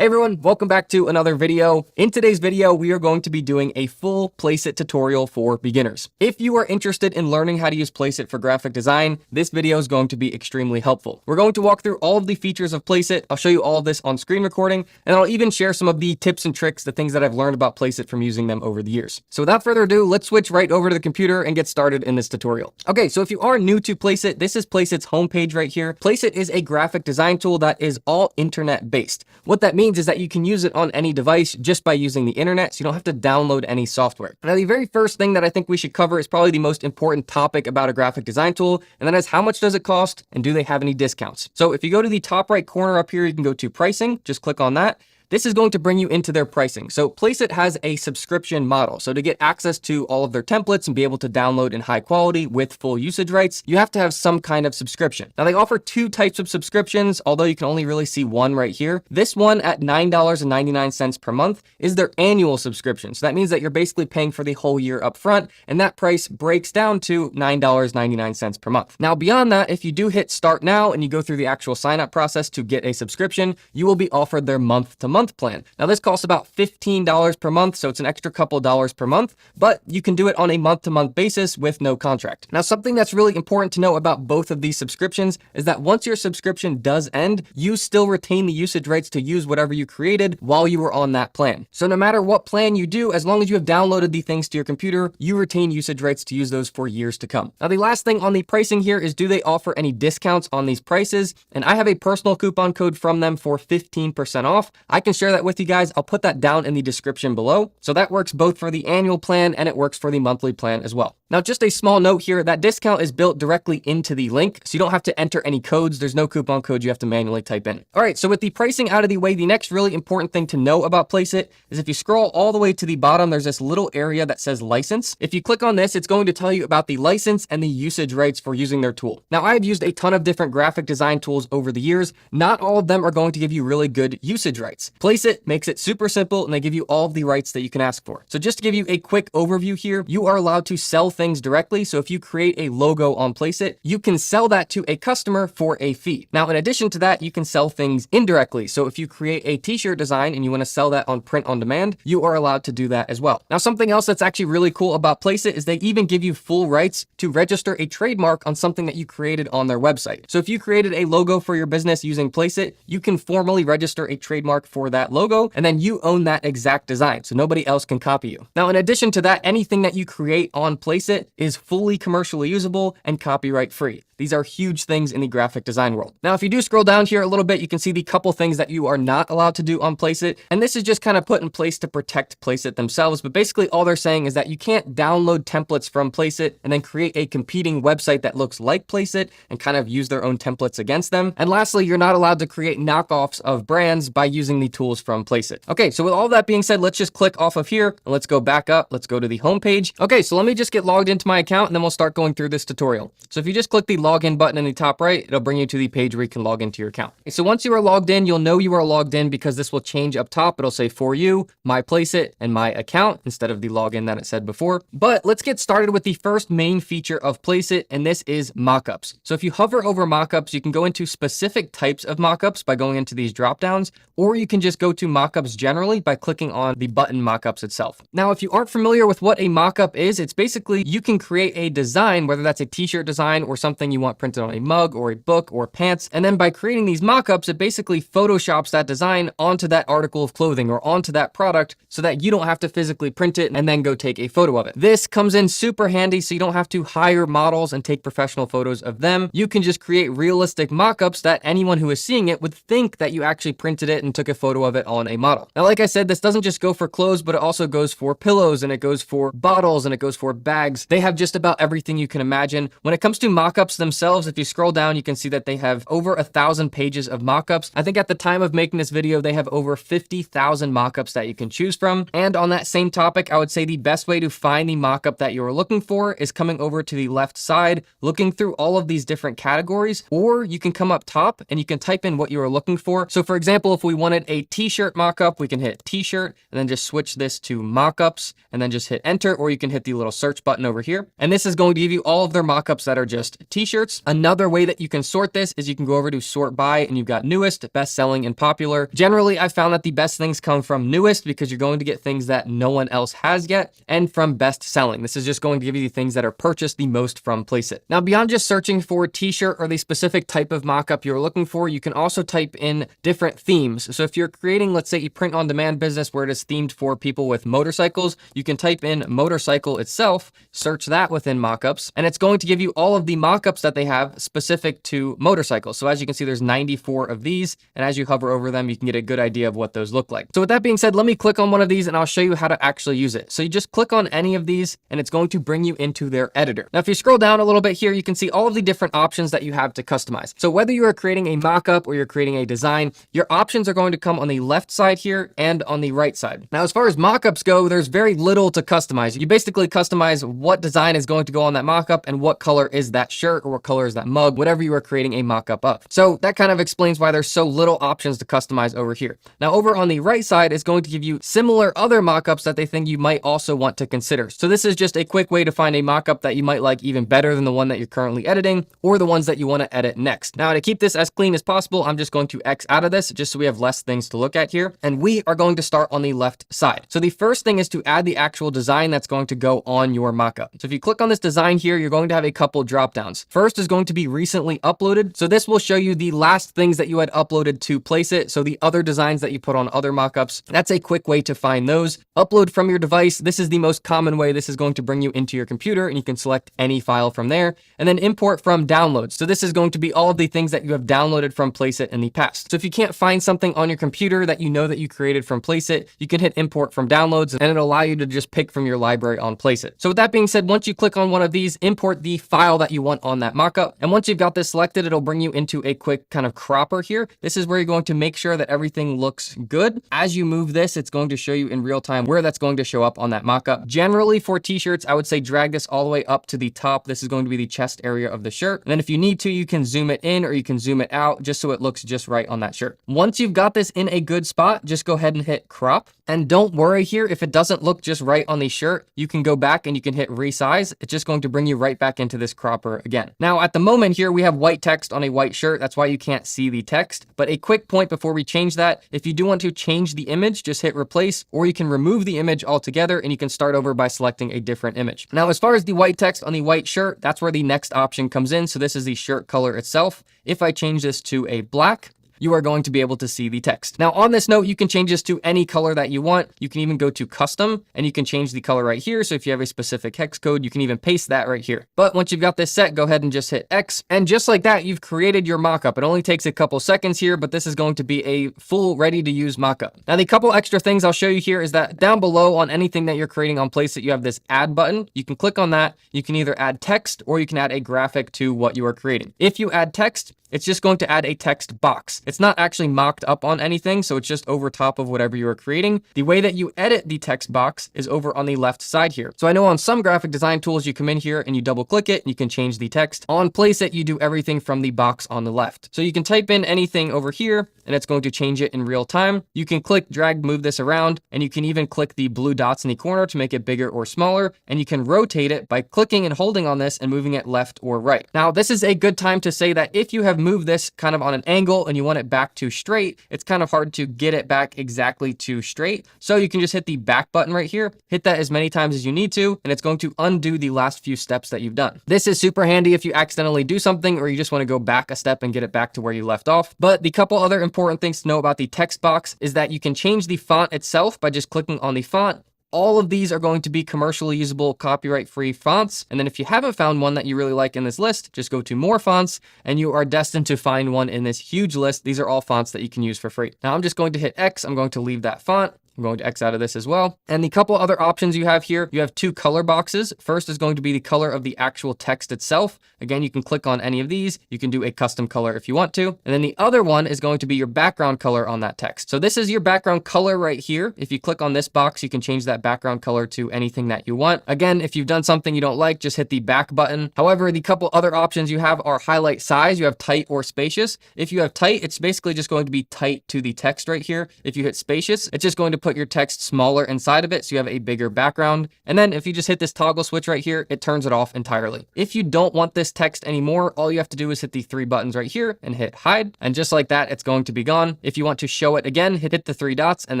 Hey everyone, welcome back to another video. In today's video, we are going to be doing a full Placeit tutorial for beginners. If you are interested in learning how to use Placeit for graphic design, this video is going to be extremely helpful. We're going to walk through all of the features of Placeit. I'll show you all of this on screen recording, and I'll even share some of the tips and tricks, the things that I've learned about Placeit from using them over the years. So without further ado, let's switch right over to the computer and get started in this tutorial. Okay, so if you are new to Placeit, this is Placeit's homepage right here. Placeit is a graphic design tool that is all internet based. What that means is that you can use it on any device just by using the internet, so you don't have to download any software. Now, the very first thing that I think we should cover is probably the most important topic about a graphic design tool, and that is how much does it cost and do they have any discounts? So if you go to the top right corner up here, you can go to pricing, just click on that. This is going to bring you into their pricing. So Placeit has a subscription model. So to get access to all of their templates and be able to download in high quality with full usage rights, you have to have some kind of subscription. Now they offer two types of subscriptions, although you can only really see one right here. This one at $9.99 per month is their annual subscription. So that means that you're basically paying for the whole year up front, and that price breaks down to $9.99 per month. Now beyond that, if you do hit start now and you go through the actual sign up process to get a subscription, you will be offered their month-to-month plan. Now this costs about $15 per month, so it's an extra couple dollars per month, but you can do it on a month-to-month basis with no contract. Now something that's really important to know about both of these subscriptions is that once your subscription does end, you still retain the usage rights to use whatever you created while you were on that plan. So no matter what plan you do, as long as you have downloaded the things to your computer, you retain usage rights to use those for years to come. Now the last thing on the pricing here is, do they offer any discounts on these prices? And I have a personal coupon code from them for 15% off. I can share that with you guys. I'll put that down in the description below. So that works both for the annual plan and it works for the monthly plan as well. Now, just a small note here, that discount is built directly into the link, so you don't have to enter any codes. There's no coupon code you have to manually type in. All right, so with the pricing out of the way, the next really important thing to know about Placeit is if you scroll all the way to the bottom, there's this little area that says license. If you click on this, it's going to tell you about the license and the usage rights for using their tool. Now, I've used a ton of different graphic design tools over the years. Not all of them are going to give you really good usage rights. Placeit makes it super simple and they give you all of the rights that you can ask for. So just to give you a quick overview here, you are allowed to sell things directly. So if you create a logo on Placeit, you can sell that to a customer for a fee. Now, in addition to that, you can sell things indirectly. So if you create a t-shirt design and you want to sell that on print on demand, you are allowed to do that as well. Now, something else that's actually really cool about Placeit is they even give you full rights to register a trademark on something that you created on their website. So if you created a logo for your business using Placeit, you can formally register a trademark for that logo, and then you own that exact design, so nobody else can copy you. Now, in addition to that, anything that you create on Placeit is fully commercially usable and copyright free. These are huge things in the graphic design world. Now, if you do scroll down here a little bit, you can see the couple things that you are not allowed to do on Placeit. And this is just kind of put in place to protect Placeit themselves. But basically all they're saying is that you can't download templates from Placeit and then create a competing website that looks like Placeit and kind of use their own templates against them. And lastly, you're not allowed to create knockoffs of brands by using the tools from Placeit. Okay, so with all that being said, let's just click off of here and let's go back up. Let's go to the home page. Okay, so let me just get logged into my account and then we'll start going through this tutorial. So if you just click the login button in the top right, it'll bring you to the page where you can log into your account. Okay, so once you are logged in, you'll know you are logged in because this will change up top. It'll say for you, my Placeit, and my account instead of the login that it said before. But let's get started with the first main feature of Placeit, and this is mockups. So if you hover over mockups, you can go into specific types of mockups by going into these drop downs, or you can just go to mockups generally by clicking on the button mockups itself. Now, if you aren't familiar with what a mockup is, it's basically you can create a design, whether that's a t-shirt design or something you want printed on a mug or a book or pants. And then by creating these mockups, it basically photoshops that design onto that article of clothing or onto that product so that you don't have to physically print it and then go take a photo of it. This comes in super handy so you don't have to hire models and take professional photos of them. You can just create realistic mockups that anyone who is seeing it would think that you actually printed it and took a photo of it on a model. Now, like I said, this doesn't just go for clothes, but it also goes for pillows and it goes for bottles and it goes for bags. They have just about everything you can imagine. When it comes to mockups themselves, if you scroll down, you can see that they have over 1,000 pages of mockups. I think at the time of making this video, they have over 50,000 mockups that you can choose from. And on that same topic, I would say the best way to find the mockup that you're looking for is coming over to the left side, looking through all of these different categories, or you can come up top and you can type in what you are looking for. So for example, if we wanted a t-shirt mockup, we can hit t-shirt and then just switch this to mockups and then just hit enter, or you can hit the little search button button over here. And this is going to give you all of their mockups that are just t-shirts. Another way that you can sort this is you can go over to sort by, and you've got newest, best selling, and popular. Generally, I found that the best things come from newest because you're going to get things that no one else has yet, and from best selling. This is just going to give you the things that are purchased the most from Placeit. Now, beyond just searching for t-shirt or the specific type of mockup you're looking for, you can also type in different themes. So if you're creating, let's say, a print-on-demand business where it is themed for people with motorcycles, you can type in motorcycle itself, search that within mockups, and it's going to give you all of the mockups that they have specific to motorcycles. So as you can see, there's 94 of these, and as you hover over them, you can get a good idea of what those look like. So with that being said, let me click on one of these and I'll show you how to actually use it. So you just click on any of these and it's going to bring you into their editor. Now, if you scroll down a little bit here, you can see all of the different options that you have to customize. So whether you are creating a mockup or you're creating a design, your options are going to come on the left side here and on the right side. Now, as far as mockups go, there's very little to customize. You basically customize what design is going to go on that mockup and what color is that shirt or what color is that mug, whatever you are creating a mockup of. So that kind of explains why there's so little options to customize over here. Now, over on the right side is going to give you similar other mockups that they think you might also want to consider. So this is just a quick way to find a mockup that you might like even better than the one that you're currently editing, or the ones that you want to edit next. Now, to keep this as clean as possible, I'm just going to X out of this just so we have less things to look at here. And we are going to start on the left side. So the first thing is to add the actual design that's going to go on your mockup. So if you click on this design here, you're going to have a couple drop downs. First is going to be recently uploaded. So this will show you the last things that you had uploaded to Placeit. So the other designs that you put on other mockups, that's a quick way to find those. Upload from your device. This is the most common way. This is going to bring you into your computer and you can select any file from there. And then import from downloads. So this is going to be all of the things that you have downloaded from Placeit in the past. So if you can't find something on your computer that you know that you created from Placeit, you can hit import from downloads and it'll allow you to just pick from your library on Placeit. So with that being said, once you click on one of these, import the file that you want on that mockup. And once you've got this selected, it'll bring you into a quick kind of cropper here. This is where you're going to make sure that everything looks good. As you move this, it's going to show you in real time where that's going to show up on that mockup. Generally for t-shirts, I would say drag this all the way up to the top. This is going to be the chest area of the shirt. And then if you need to, you can zoom it in or you can zoom it out just so it looks just right on that shirt. Once you've got this in a good spot, just go ahead and hit crop. And don't worry here, if it doesn't look just right on the shirt, you can go back and you can hit resize. It's just going to bring you right back into this cropper again. Now at the moment here, we have white text on a white shirt. That's why you can't see the text. But a quick point before we change that, if you do want to change the image, just hit replace, or you can remove the image altogether and you can start over by selecting a different image. Now, as far as the white text on the white shirt, that's where the next option comes in. So this is the shirt color itself. If I change this to a black, you are going to be able to see the text. Now on this note, you can change this to any color that you want. You can even go to custom and you can change the color right here. So if you have a specific hex code, you can even paste that right here. But once you've got this set, go ahead and just hit X. And just like that, you've created your mockup. It only takes a couple seconds here, but this is going to be a full ready to use mockup. Now the couple extra things I'll show you here is that down below on anything that you're creating on Placeit, you have this add button. You can click on that. You can either add text or you can add a graphic to what you are creating. If you add text, it's just going to add a text box. It's not actually mocked up on anything, so it's just over top of whatever you are creating. The way that you edit the text box is over on the left side here. So I know on some graphic design tools, you come in here and you double click it and you can change the text. On Placeit, you do everything from the box on the left. So you can type in anything over here and it's going to change it in real time. You can click, drag, move this around, and you can even click the blue dots in the corner to make it bigger or smaller. And you can rotate it by clicking and holding on this and moving it left or right. Now, this is a good time to say that if you have moved this kind of on an angle and you want it back to straight, it's kind of hard to get it back exactly to straight. So you can just hit the back button right here, hit that as many times as you need to, and it's going to undo the last few steps that you've done. This is super handy if you accidentally do something or you just want to go back a step and get it back to where you left off. But the couple other important things to know about the text box is that you can change the font itself by just clicking on the font. All of these are going to be commercially usable, copyright-free fonts. And then if you haven't found one that you really like in this list, just go to more fonts and you are destined to find one in this huge list. These are all fonts that you can use for free. Now I'm just going to hit X. I'm going to leave that font. I'm going to X out of this as well. And the couple other options you have here, you have two color boxes. First is going to be the color of the actual text itself. Again, you can click on any of these. You can do a custom color if you want to. And then the other one is going to be your background color on that text. So this is your background color right here. If you click on this box, you can change that background color to anything that you want. Again, if you've done something you don't like, just hit the back button. However, the couple other options you have are highlight size. You have tight or spacious. If you have tight, it's basically just going to be tight to the text right here. If you hit spacious, it's just going to put your text smaller inside of it so you have a bigger background. And then if you just hit this toggle switch right here, it turns it off entirely. If you don't want this text anymore, all you have to do is hit the 3 buttons right here and hit hide. And just like that, it's going to be gone. If you want to show it again, hit the 3 dots and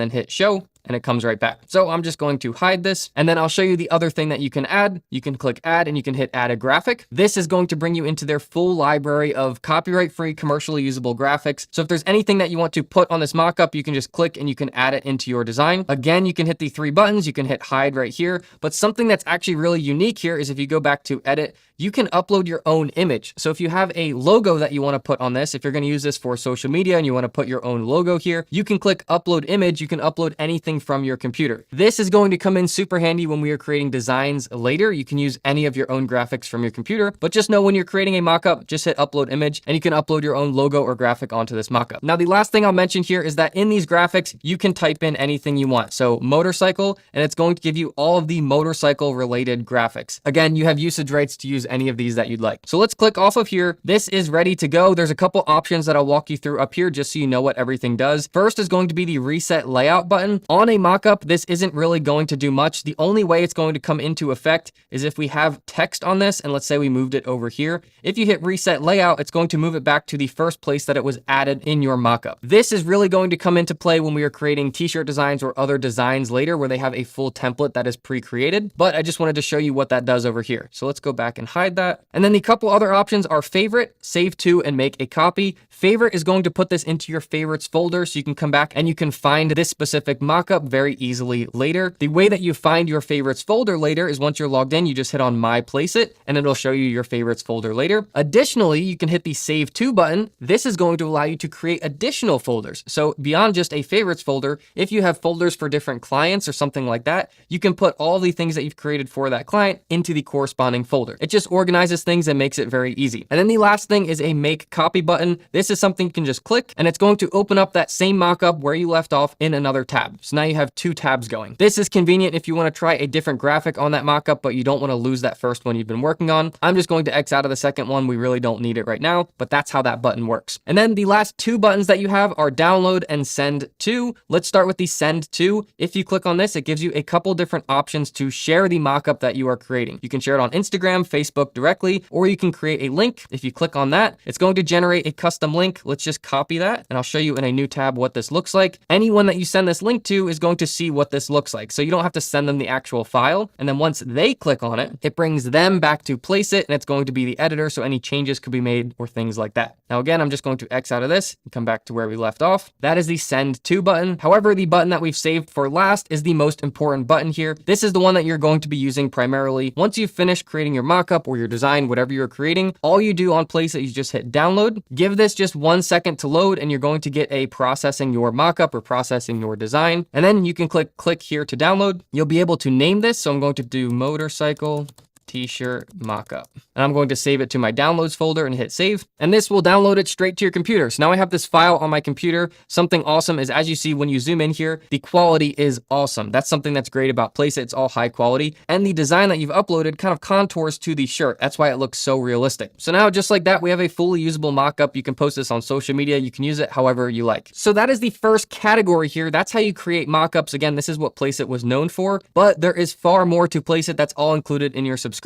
then hit show, and it comes right back. So I'm just going to hide this, and then I'll show you the other thing that you can add. You can click add and you can hit add a graphic. This is going to bring you into their full library of copyright-free, commercially usable graphics. So if there's anything that you want to put on this mockup, you can just click and you can add it into your design. Again, you can hit the 3 buttons, you can hit hide right here, but something that's actually really unique here is if you go back to edit, you can upload your own image. So if you have a logo that you want to put on this, if you're going to use this for social media and you want to put your own logo here, you can click upload image. You can upload anything from your computer. This is going to come in super handy when we are creating designs later. You can use any of your own graphics from your computer, but just know when you're creating a mockup, just hit upload image and you can upload your own logo or graphic onto this mockup. Now, the last thing I'll mention here is that in these graphics, you can type in anything you want. So motorcycle, and it's going to give you all of the motorcycle related graphics. Again, you have usage rights to use any of these that you'd like. So let's click off of here. This is ready to go. There's a couple options that I'll walk you through up here just so you know what everything does. First is going to be the reset layout button. On a mockup, this isn't really going to do much. The only way it's going to come into effect is if we have text on this, and let's say we moved it over here. If you hit reset layout, it's going to move it back to the first place that it was added in your mockup. This is really going to come into play when we are creating t-shirt designs or other designs later where they have a full template that is pre-created, but I just wanted to show you what that does over here. So let's go back and hide that. And then the couple other options are favorite, save to, and make a copy. Favorite is going to put this into your favorites folder so you can come back and you can find this specific mockup very easily later. The way that you find your favorites folder later is once you're logged in, you just hit on my Placeit and it'll show you your favorites folder later. Additionally, you can hit the save to button. This is going to allow you to create additional folders. So beyond just a favorites folder, if you have folders for different clients or something like that, you can put all the things that you've created for that client into the corresponding folder. It just organizes things and makes it very easy. And then the last thing is a make copy button. This is something you can just click and it's going to open up that same mockup where you left off in another tab. So now you have 2 tabs going. This is convenient if you want to try a different graphic on that mockup, but you don't want to lose that first one you've been working on. I'm just going to X out of the second one. We really don't need it right now, but that's how that button works. And then the last 2 buttons that you have are download and send to. Let's start with the send to. If you click on this, it gives you a couple different options to share the mockup that you are creating. You can share it on Instagram, Facebook directly, or you can create a link. If you click on that, it's going to generate a custom link. Let's just copy that and I'll show you in a new tab what this looks like. Anyone that you send this link to is going to see what this looks like. So you don't have to send them the actual file. And then once they click on it, it brings them back to Placeit and it's going to be the editor. So any changes could be made or things like that. Now, again, I'm just going to X out of this and come back to where we left off. That is the send to button. However, the button that we've saved for last is the most important button here. This is the one that you're going to be using primarily. Once you've finished creating your mockup or your design, whatever you're creating, all you do on Placeit is just hit download. Give this just 1 second to load and you're going to get a processing your mockup or processing your design. And then you can click here to download. You'll be able to name this. So I'm going to do motorcycle t-shirt mockup. And I'm going to save it to my downloads folder and hit save. And this will download it straight to your computer. So now I have this file on my computer. Something awesome is, as you see, when you zoom in here, the quality is awesome. That's something that's great about Placeit. It's all high quality. And the design that you've uploaded kind of contours to the shirt. That's why it looks so realistic. So now just like that, we have a fully usable mockup. You can post this on social media. You can use it however you like. So that is the first category here. That's how you create mockups. Again, this is what Placeit was known for, but there is far more to Placeit. That's all included in your subscription.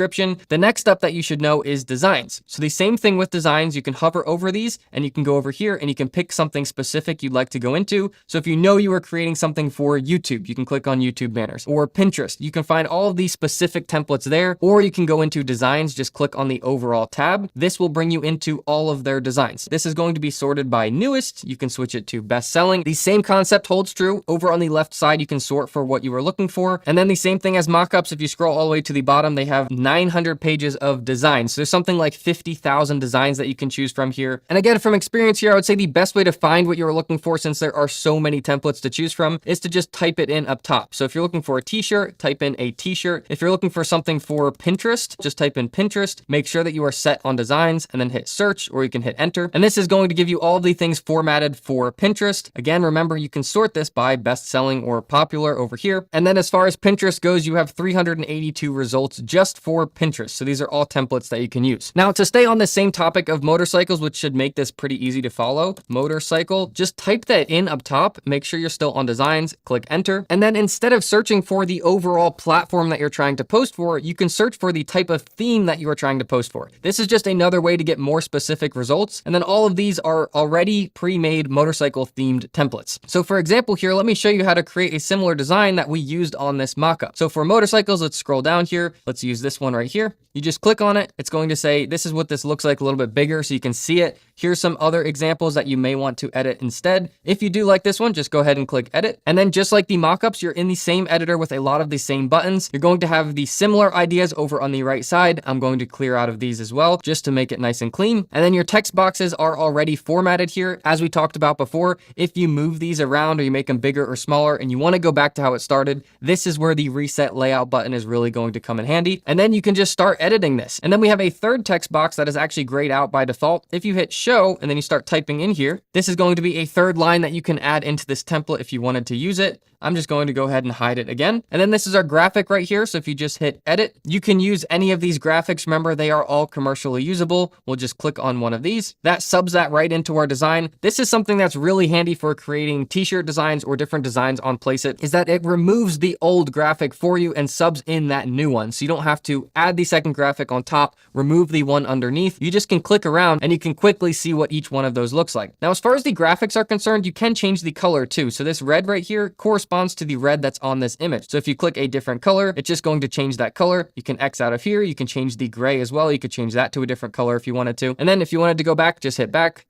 The next up that you should know is designs. So the same thing with designs, you can hover over these and you can go over here and you can pick something specific you'd like to go into. So if you know you are creating something for YouTube, you can click on YouTube banners, or Pinterest. You can find all of these specific templates there, or you can go into designs, just click on the overall tab. This will bring you into all of their designs. This is going to be sorted by newest. You can switch it to best selling. The same concept holds true. Over on the left side, you can sort for what you are looking for. And then the same thing as mockups. If you scroll all the way to the bottom, they have 900 pages of designs. So there's something like 50,000 designs that you can choose from here. And again, from experience here, I would say the best way to find what you're looking for, since there are so many templates to choose from, is to just type it in up top. So if you're looking for a t-shirt, type in a t-shirt. If you're looking for something for Pinterest, just type in Pinterest. Make sure that you are set on designs and then hit search, or you can hit enter. And this is going to give you all of the things formatted for Pinterest. Again, remember, you can sort this by best selling or popular over here. And then as far as Pinterest goes, you have 382 results just for for Pinterest. So these are all templates that you can use. Now, to stay on the same topic of motorcycles, which should make this pretty easy to follow, motorcycle, just type that in up top, make sure you're still on designs, click enter. And then instead of searching for the overall platform that you're trying to post for, you can search for the type of theme that you are trying to post for. This is just another way to get more specific results. And then all of these are already pre-made motorcycle themed templates. So for example here, let me show you how to create a similar design that we used on this mockup. So for motorcycles, let's scroll down here. Let's use this one right here. You just click on it. It's going to say, this is what this looks like a little bit bigger so you can see it. Here's some other examples that you may want to edit instead. If you do like this one, just go ahead and click edit. And then just like the mockups, you're in the same editor with a lot of the same buttons. You're going to have the similar ideas over on the right side. I'm going to clear out of these as well, just to make it nice and clean. And then your text boxes are already formatted here. As we talked about before, if you move these around or you make them bigger or smaller and you want to go back to how it started, this is where the reset layout button is really going to come in handy. And then you can just start editing this. And then we have a third text box that is actually grayed out by default. If you hit show and then you start typing in here, this is going to be a third line that you can add into this template if you wanted to use it. I'm just going to go ahead and hide it again. And then this is our graphic right here. So if you just hit edit, you can use any of these graphics. Remember, they are all commercially usable. We'll just click on one of these. That subs that right into our design. This is something that's really handy for creating t-shirt designs or different designs on Placeit, is that it removes the old graphic for you and subs in that new one. So you don't have to add the second graphic on top, remove the one underneath. You just can click around and you can quickly see what each one of those looks like. Now, as far as the graphics are concerned, you can change the color too. So this red right here corresponds to the red that's on this image. So if you click a different color, it's just going to change that color. You can X out of here. You can change the gray as well. You could change that to a different color if you wanted to. And then if you wanted to go back, just hit back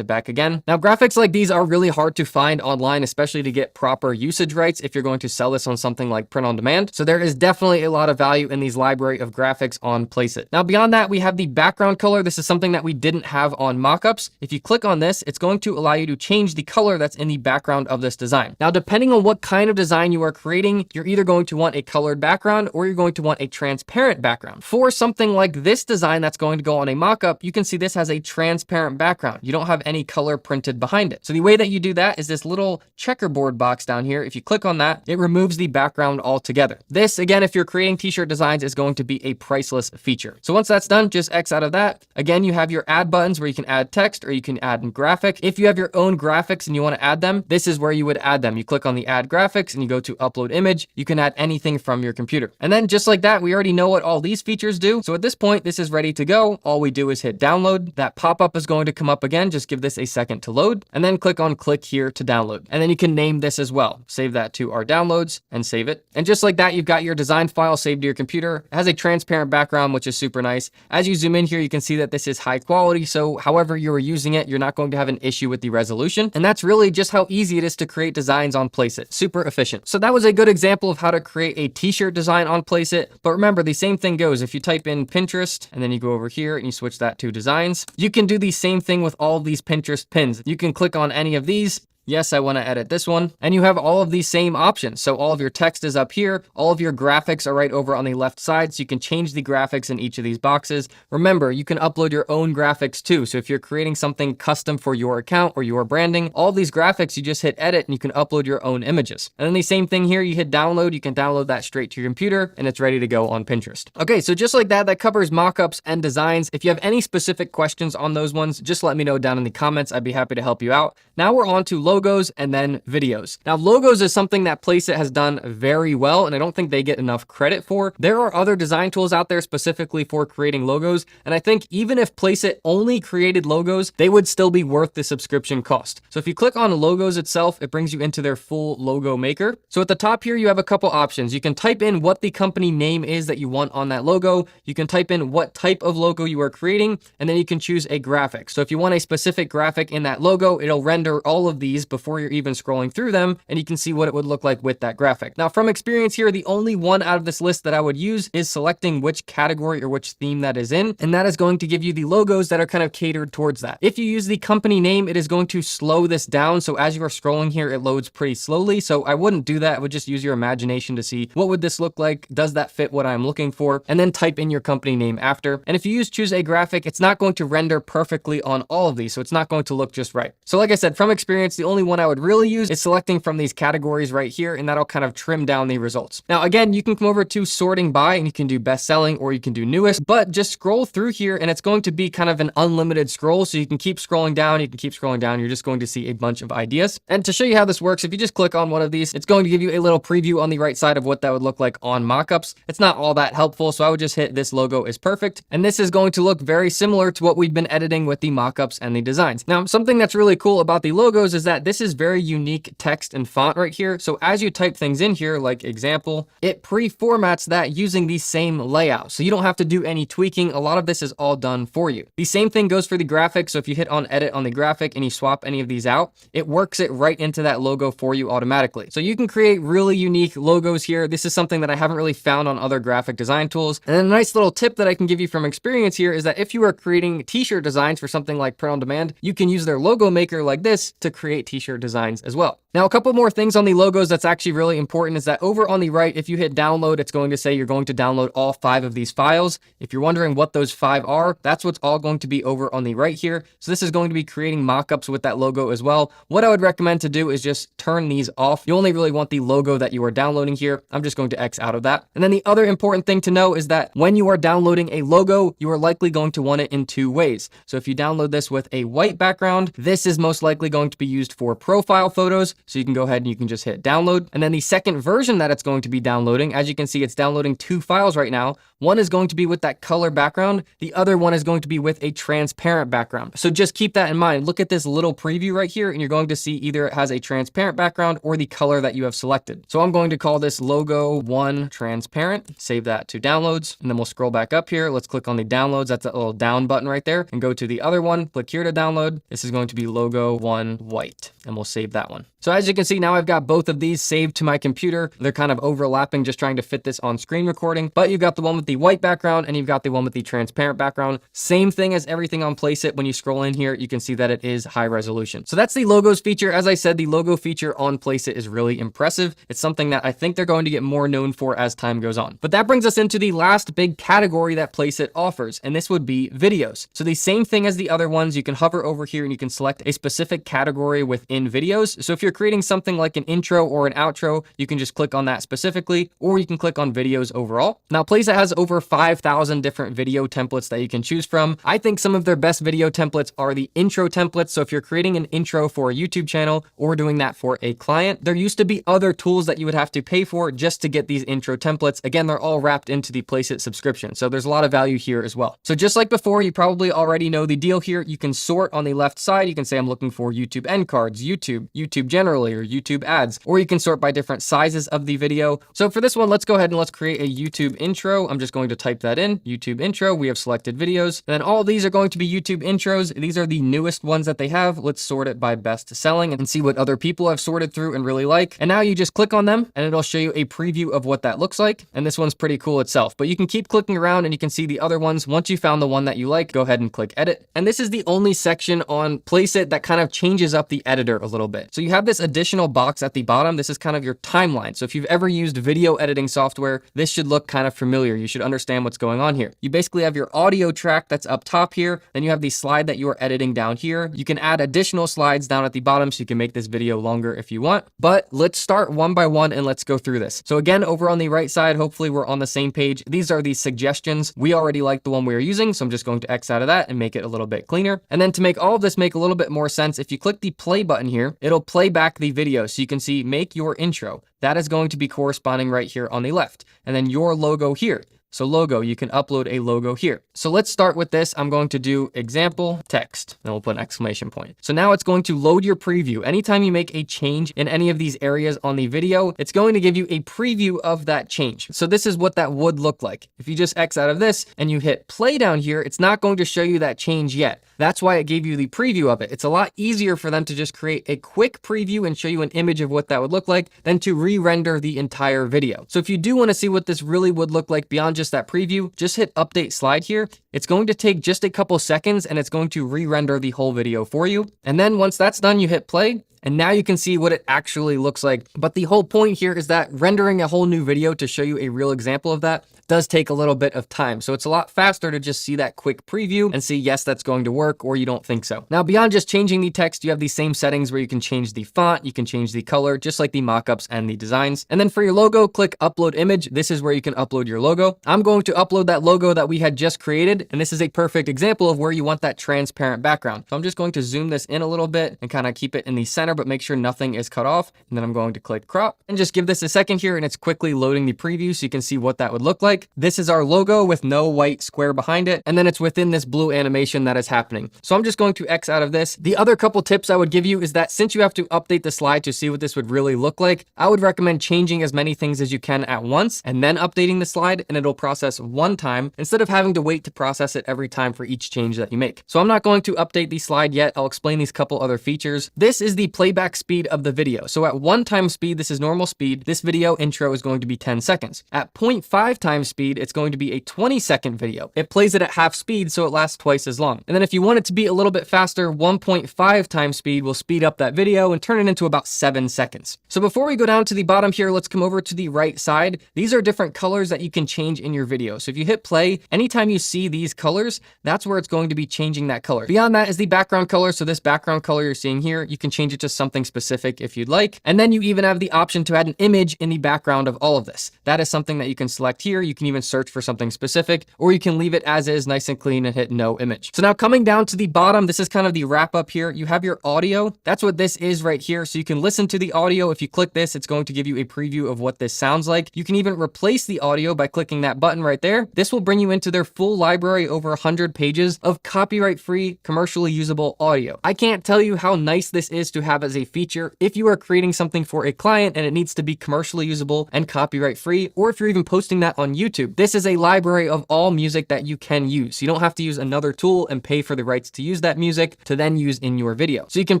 again. Now, graphics like these are really hard to find online, especially to get proper usage rights if you're going to sell this on something like print on demand. So there is definitely a lot of value in these library of graphics on Placeit. Now, beyond that, we have the background color. This is something that we didn't have on mockups. If you click on this, it's going to allow you to change the color that's in the background of this design. Now, depending on what kind of design you are creating, you're either going to want a colored background or you're going to want a transparent background. For something like this design that's going to go on a mockup, you can see this has a transparent background. You don't have any color printed behind it. So the way that you do that is this little checkerboard box down here. If you click on that, it removes the background altogether. This, again, if you're creating t-shirt designs, is going to be a priceless feature. So once that's done, just X out of that. Again, you have your add buttons where you can add text or you can add graphic. If you have your own graphics and you want to add them, this is where you would add them. You click on the add graphics and you go to upload image. You can add anything from your computer. And then just like that, we already know what all these features do. So at this point, this is ready to go. All we do is hit download. That pop-up is going to come up again. Just give this a second to load and then click on click here to download. And then you can name this as well. Save that to our downloads and save it. And just like that, you've got your design file saved to your computer. It has a transparent background, which is super nice. As you zoom in here, you can see that this is high quality. So however you are using it, you're not going to have an issue with the resolution. And that's really just how easy it is to create designs on Placeit. Super efficient. So that was a good example of how to create a t-shirt design on Placeit. But remember, the same thing goes. If you type in Pinterest and then you go over here and you switch that to designs, you can do the same thing with all of these Pinterest pins. You can click on any of these. Yes, I want to edit this one. And you have all of these same options. So all of your text is up here. All of your graphics are right over on the left side. So you can change the graphics in each of these boxes. Remember, you can upload your own graphics too. So if you're creating something custom for your account or your branding, all these graphics, you just hit edit and you can upload your own images. And then the same thing here, you hit download, you can download that straight to your computer and it's ready to go on Pinterest. Okay, so just like that, that covers mockups and designs. If you have any specific questions on those ones, just let me know down in the comments. I'd be happy to help you out. Now we're on to logos and then videos. Now, logos is something that Placeit has done very well, and I don't think they get enough credit for. There are other design tools out there specifically for creating logos, and I think even if Placeit only created logos, they would still be worth the subscription cost. So if you click on logos itself, it brings you into their full logo maker. So at the top here, you have a couple options. You can type in what the company name is that you want on that logo. You can type in what type of logo you are creating, and then you can choose a graphic. So if you want a specific graphic in that logo, it'll render all of these before you're even scrolling through them, and you can see what it would look like with that graphic. Now, from experience here, the only one out of this list that I would use is selecting which category or which theme that is in, and that is going to give you the logos that are kind of catered towards that. If you use the company name, it is going to slow this down. So as you are scrolling here, it loads pretty slowly. So I wouldn't do that. I would just use your imagination to see what would this look like? Does that fit what I'm looking for? And then type in your company name after. And if you choose a graphic, it's not going to render perfectly on all of these. So it's not going to look just right. So like I said, from experience, the only only one I would really use is selecting from these categories right here, and that'll kind of trim down the results. Now, again, you can come over to sorting by and you can do best selling or you can do newest, but just scroll through here and it's going to be kind of an unlimited scroll. So you can keep scrolling down, you can keep scrolling down. You're just going to see a bunch of ideas. And to show you how this works, if you just click on one of these, it's going to give you a little preview on the right side of what that would look like on mockups. It's not all that helpful, so I would just hit this logo is perfect. And this is going to look very similar to what we've been editing with the mockups and the designs. Now, something that's really cool about the logos is that this is very unique text and font right here. So as you type things in here, like example, it pre-formats that using the same layout. So you don't have to do any tweaking. A lot of this is all done for you. The same thing goes for the graphic. So if you hit on edit on the graphic and you swap any of these out, it works it right into that logo for you automatically. So you can create really unique logos here. This is something that I haven't really found on other graphic design tools. And then a nice little tip that I can give you from experience here is that if you are creating t-shirt designs for something like print on demand, you can use their logo maker like this to create t-shirt designs as well. Now, a couple more things on the logos that's actually really important is that over on the right, if you hit download, it's going to say you're going to download all 5 of these files. If you're wondering what those 5 are, that's what's all going to be over on the right here. So this is going to be creating mockups with that logo as well. What I would recommend to do is just turn these off. You only really want the logo that you are downloading here. I'm just going to X out of that. And then the other important thing to know is that when you are downloading a logo, you are likely going to want it in 2 ways. So if you download this with a white background, this is most likely going to be used for profile photos. So you can go ahead and you can just hit download. And then the second version that it's going to be downloading, as you can see, it's downloading 2 files right now. One is going to be with that color background. The other one is going to be with a transparent background. So just keep that in mind. Look at this little preview right here, and you're going to see either it has a transparent background or the color that you have selected. So I'm going to call this logo 1 transparent, save that to downloads, and then we'll scroll back up here. Let's click on the downloads. That's that little down button right there, and go to the other one. Click here to download. This is going to be logo 1 white, and we'll save that one. So as you can see, now I've got both of these saved to my computer. They're kind of overlapping, just trying to fit this on screen recording, but you've got the one with the white background and you've got the one with the transparent background. Same thing as everything on Placeit. When you scroll in here, you can see that it is high resolution. So that's the logos feature. As I said, the logo feature on Placeit is really impressive. It's something that I think they're going to get more known for as time goes on. But that brings us into the last big category that Placeit offers, and this would be videos. So the same thing as the other ones, you can hover over here and you can select a specific category within videos. So if you're creating something like an intro or an outro, you can just click on that specifically, or you can click on videos overall. Now, Placeit has over 5,000 different video templates that you can choose from. I think some of their best video templates are the intro templates. So if you're creating an intro for a YouTube channel or doing that for a client, there used to be other tools that you would have to pay for just to get these intro templates. Again, they're all wrapped into the Placeit subscription. So there's a lot of value here as well. So just like before, you probably already know the deal here. You can sort on the left side. You can say, I'm looking for YouTube end cards, YouTube generally, or YouTube ads, or you can sort by different sizes of the video. So for this one, let's go ahead and let's create a YouTube intro. I'm just going to type that in, YouTube intro. We have selected videos. And then all these are going to be YouTube intros. These are the newest ones that they have. Let's sort it by best selling and see what other people have sorted through and really like. And now you just click on them and it'll show you a preview of what that looks like. And this one's pretty cool itself, but you can keep clicking around and you can see the other ones. Once you found the one that you like, go ahead and click edit. And this is the only section on Placeit that kind of changes up the editor a little bit. So you have this additional box at the bottom. This is kind of your timeline. So if you've ever used video editing software, this should look kind of familiar. You should understand what's going on here. You basically have your audio track that's up top here. Then you have the slide that you are editing down here. You can add additional slides down at the bottom so you can make this video longer if you want. But let's start one by one and let's go through this. So again, over on the right side, hopefully we're on the same page. These are the suggestions. We already like the one we are using, so I'm just going to X out of that and make it a little bit cleaner. And then to make all of this make a little bit more sense, if you click the play button here, it'll play back the video. So you can see make your intro. That is going to be corresponding right here on the left. And then your logo here. So logo, you can upload a logo here. So let's start with this. I'm going to do example text, and we'll put an exclamation point. So now it's going to load your preview. Anytime you make a change in any of these areas on the video, it's going to give you a preview of that change. So this is what that would look like. If you just X out of this and you hit play down here, it's not going to show you that change yet. That's why it gave you the preview of it. It's a lot easier for them to just create a quick preview and show you an image of what that would look like than to re-render the entire video. So if you do want to see what this really would look like beyond just just that preview, just hit update slide here. It's going to take just a couple seconds and it's going to re-render the whole video for you. And then once that's done, you hit play. And now you can see what it actually looks like. But the whole point here is that rendering a whole new video to show you a real example of that does take a little bit of time. So it's a lot faster to just see that quick preview and see, yes, that's going to work, or you don't think so. Now, beyond just changing the text, you have these same settings where you can change the font, you can change the color, just like the mockups and the designs. And then for your logo, click upload image. This is where you can upload your logo. I'm going to upload that logo that we had just created. And this is a perfect example of where you want that transparent background. So I'm just going to zoom this in a little bit and kind of keep it in the center, but make sure nothing is cut off. And then I'm going to click crop and just give this a second here, and it's quickly loading the preview so you can see what that would look like. This is our logo with no white square behind it, and then it's within this blue animation that is happening. So I'm just going to X out of this. The other couple tips I would give you is that since you have to update the slide to see what this would really look like, I would recommend changing as many things as you can at once and then updating the slide, and it'll process one time instead of having to wait to process it every time for each change that you make. So I'm not going to update the slide yet. I'll explain these couple other features. This is the playback speed of the video. So at 1 time speed, this is normal speed. This video intro is going to be 10 seconds. At 0.5 times speed, it's going to be a 20-second video. It plays it at half speed, so it lasts twice as long. And then if you want it to be a little bit faster, 1.5 times speed will speed up that video and turn it into about 7 seconds. So before we go down to the bottom here, let's come over to the right side. These are different colors that you can change in your video. So if you hit play, anytime you see these colors, that's where it's going to be changing that color. Beyond that is the background color. So this background color you're seeing here, you can change it to something specific if you'd like. And then you even have the option to add an image in the background of all of this. That is something that you can select here. You can even search for something specific, or you can leave it as is, nice and clean, and hit no image. So now coming down to the bottom, this is kind of the wrap up here. You have your audio. That's what this is right here. So you can listen to the audio. If you click this, it's going to give you a preview of what this sounds like. You can even replace the audio by clicking that button right there. This will bring you into their full library, over 100 pages of copyright-free, commercially usable audio. I can't tell you how nice this is to have as a feature if you are creating something for a client and it needs to be commercially usable and copyright-free, or if you're even posting that on YouTube. This is a library of all music that you can use. You don't have to use another tool and pay for the rights to use that music to then use in your video. So you can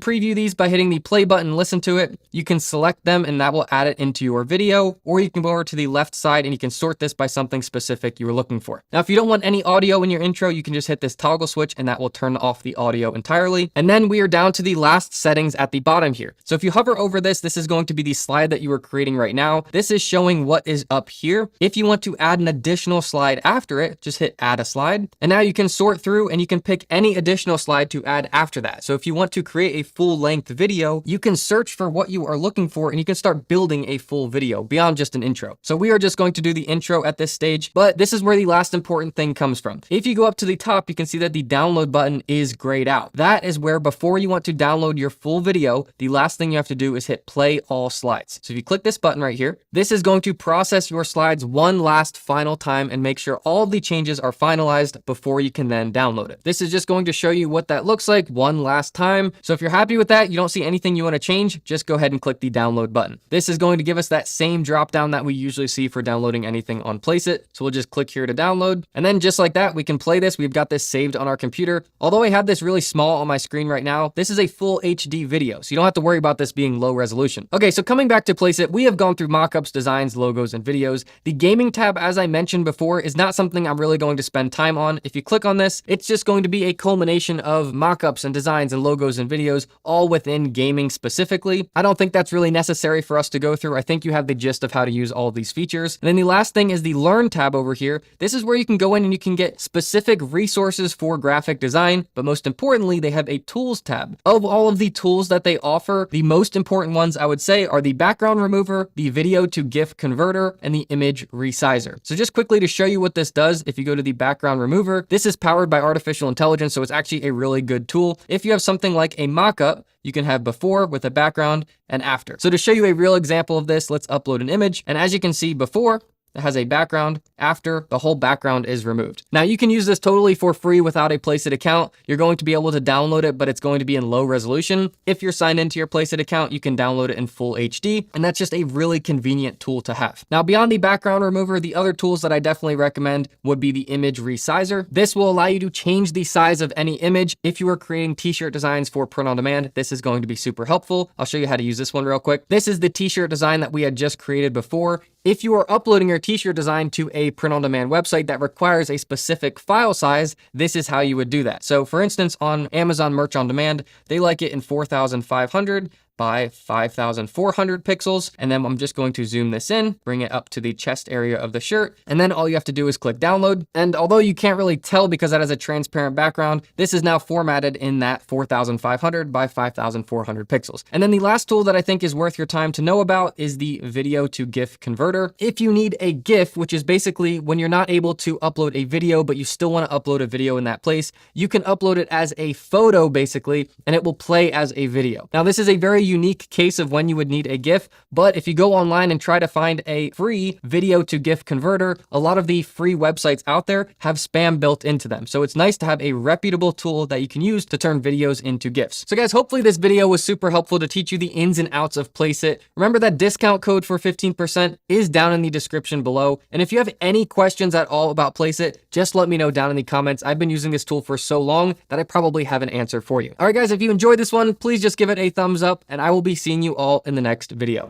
preview these by hitting the play button, listen to it. You can select them and that will add it into your video, or you can go over to the left side and you can sort this by something specific you were looking for. Now, if you don't want any audio in your intro, you can just hit this toggle switch and that will turn off the audio entirely. And then we are down to the last settings at the bottom here. So if you hover over this, this is going to be the slide that you are creating right now. This is showing what is up here. If you want to add an additional slide after it, just hit add a slide. And now you can sort through and you can pick any additional slide to add after that. So if you want to create a full length video, you can search for what you are looking for and you can start building a full video beyond just an intro. So we are just going to do the intro at this stage, but this is where the last important thing comes from. If you go up to the top, you can see that the download button is grayed out. That is where before you want to download your full video, the last thing you have to do is hit play all slides. So if you click this button right here, this is going to process your slides one last final time and make sure all of the changes are finalized before you can then download it. This is just going to show you what that looks like one last time. So if you're happy with that, you don't see anything you want to change, just go ahead and click the download button. This is going to give us that same drop down that we usually see for downloading anything on Placeit. So we'll just click here to download. And then just like that, we can play this. We've got this saved on our computer. Although I have this really small on my screen right now, this is a full HD video. So you don't have to worry about this being low resolution. Okay, so coming back to Placeit, we have gone through mockups, designs, logos, and videos. The gaming tab, as I mentioned before, is not something I'm really going to spend time on. If you click on this, it's just going to be a culmination of mockups and designs and logos and videos, all within gaming specifically. I don't think that's really necessary for us to go through. I think you have the gist of how to use all of these features. And then the last thing is the Learn tab over here. This is where you can go in and you can get specific resources for graphic design, but most importantly, they have a Tools tab. Of all of the tools that they offer, the most important ones I would say are the background remover, the video to GIF converter, and the image resizer. So just quickly to show you what this does, if you go to the background remover, this is powered by artificial intelligence, so it's actually a really good tool. If you have something like a mockup, you can have before with a background and after. So to show you a real example of this, let's upload an image. And as you can see before, it has a background. After, the whole background is removed. Now you can use this totally for free without a Placeit account. You're going to be able to download it, but it's going to be in low resolution. If you're signed into your Placeit account, you can download it in full HD, and that's just a really convenient tool to have. Now beyond the background remover, the other tools that I definitely recommend would be the image resizer. This will allow you to change the size of any image. If you are creating t-shirt designs for print on demand, this is going to be super helpful. I'll show you how to use this one real quick. This is the t-shirt design that we had just created before. If you are uploading your t-shirt design to a print-on-demand website that requires a specific file size, this is how you would do that. So for instance, on Amazon Merch on Demand, they like it in 4,500 by 5,400 pixels. And then I'm just going to zoom this in, bring it up to the chest area of the shirt. And then all you have to do is click download. And although you can't really tell because that has a transparent background, this is now formatted in that 4,500 by 5,400 pixels. And then the last tool that I think is worth your time to know about is the video to GIF converter. If you need a GIF, which is basically when you're not able to upload a video, but you still want to upload a video in that place, you can upload it as a photo basically, and it will play as a video. Now, this is a very unique case of when you would need a GIF, but if you go online and try to find a free video to GIF converter, a lot of the free websites out there have spam built into them. So it's nice to have a reputable tool that you can use to turn videos into GIFs. So guys, hopefully this video was super helpful to teach you the ins and outs of Placeit. Remember that discount code for 15% is down in the description below. And if you have any questions at all about Placeit, just let me know down in the comments. I've been using this tool for so long that I probably have an answer for you. All right, guys, if you enjoyed this one, please just give it a thumbs up, and I will be seeing you all in the next video.